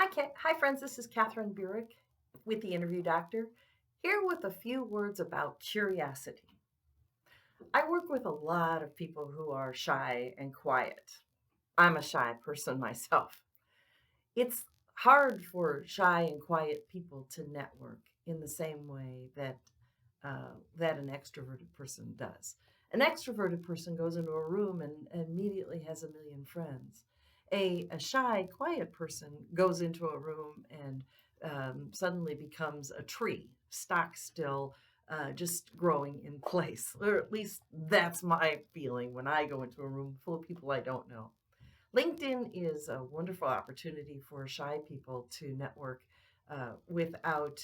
Hi, friends. This is Katherine Burik with the Interview Doctor, here with a few words about curiosity. I work with a lot of people who are shy and quiet. I'm a shy person myself. It's hard for shy and quiet people to network in the same way that an extroverted person does. An extroverted person goes into a room and immediately has a million friends. A shy, quiet person goes into a room and suddenly becomes a tree, stock still, just growing in place. Or at least that's my feeling when I go into a room full of people I don't know. LinkedIn is a wonderful opportunity for shy people to network without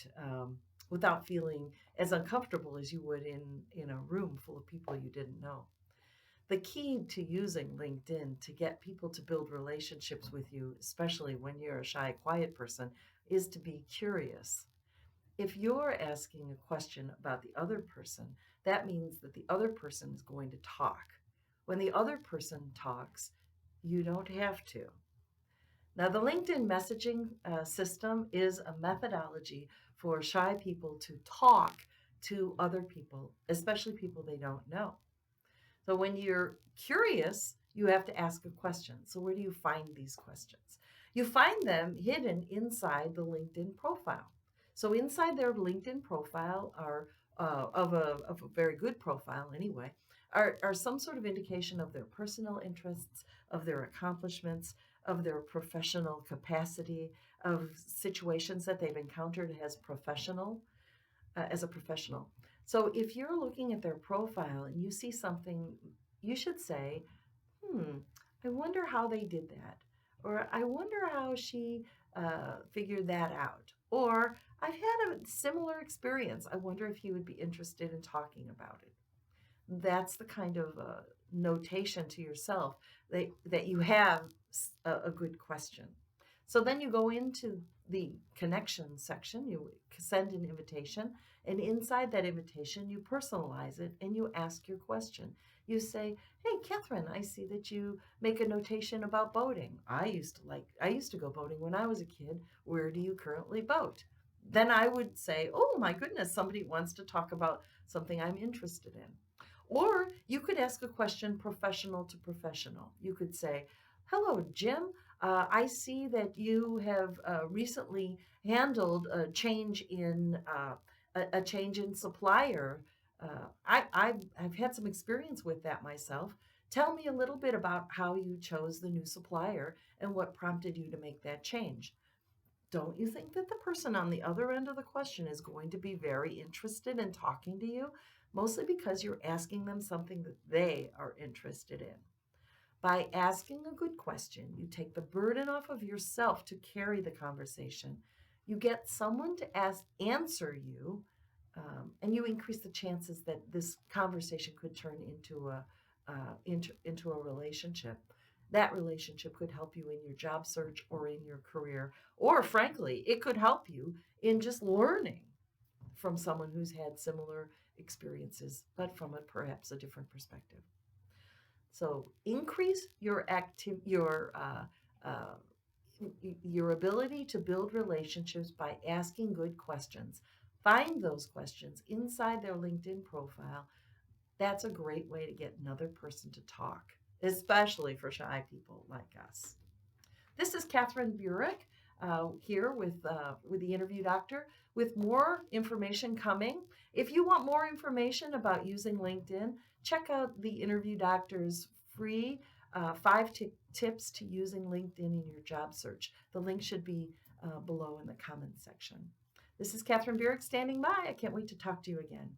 feeling as uncomfortable as you would in a room full of people you didn't know. The key to using LinkedIn to get people to build relationships with you, especially when you're a shy, quiet person, is to be curious. If you're asking a question about the other person, that means that the other person is going to talk. When the other person talks, you don't have to. Now, the LinkedIn messaging system is a methodology for shy people to talk to other people, especially people they don't know. So, when you're curious, you have to ask a question. So, where do you find these questions? You find them hidden inside the LinkedIn profile. So, inside their LinkedIn profile are of a very good profile anyway, are some sort of indication of their personal interests, of their accomplishments, of their professional capacity, of situations that they've encountered as a professional. So if you're looking at their profile and you see something, you should say, hmm, I wonder how they did that. Or I wonder how she figured that out. Or I've had a similar experience. I wonder if you would be interested in talking about it. That's the kind of notation to yourself that you have a good question. So then you go into the connection section, you send an invitation, and inside that invitation, you personalize it and you ask your question. You say, "Hey, Catherine, I see that you make a notation about boating. I used to go boating when I was a kid. Where do you currently boat?" Then I would say, "Oh my goodness, somebody wants to talk about something I'm interested in." Or you could ask a question professional to professional. You could say, "Hello, Jim. I see that you have recently handled a change in supplier. I've had some experience with that myself. Tell me a little bit about how you chose the new supplier and what prompted you to make that change." Don't you think that the person on the other end of the question is going to be very interested in talking to you? Mostly because you're asking them something that they are interested in. By asking a good question, you take the burden off of yourself to carry the conversation. You get someone to answer you, and you increase the chances that this conversation could turn into a relationship. That relationship could help you in your job search or in your career, or frankly, it could help you in just learning from someone who's had similar experiences, but from perhaps a different perspective. So increase uh, your ability to build relationships by asking good questions. Find those questions inside their LinkedIn profile. That's a great way to get another person to talk, especially for shy people like us. This is Katherine Burik here with the Interview Doctor with more information coming. If you want more information about using LinkedIn, check out the Interview Doctor's free tips to using LinkedIn in your job search. The link should be below in the comments section. This is Katherine Burik standing by. I can't wait to talk to you again.